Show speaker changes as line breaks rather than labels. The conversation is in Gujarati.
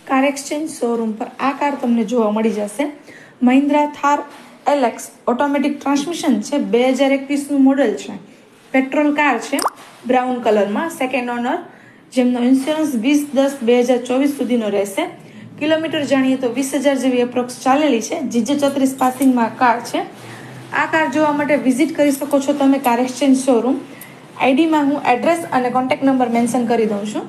કાર એક્સચેન્જ શોરૂમ પર આ કાર તમને જોવા મળી જશે. Mahindra Thar Alex automatic transmission છે, 2021નું મોડેલ છે, પેટ્રોલ કાર છે, બ્રાઉન કલરમાં, સેકન્ડ ઓનર, જેમનો ઇન્સ્યોરન્સ 20/10/2024 સુધીનો રહેશે. કિલોમીટર જાણીએ તો 20,000 જેવી એપ્રોક્સ ચાલેલી છે. GJ34 પાસિંગમાં કાર છે. આ કાર જોવા માટે વિઝિટ કરી શકો છો તમે કાર એક્સચેન્જ શોરૂમ. આઈડીમાં હું એડ્રેસ અને કોન્ટેક્ટ નંબર મેન્શન કરી દઉં છું.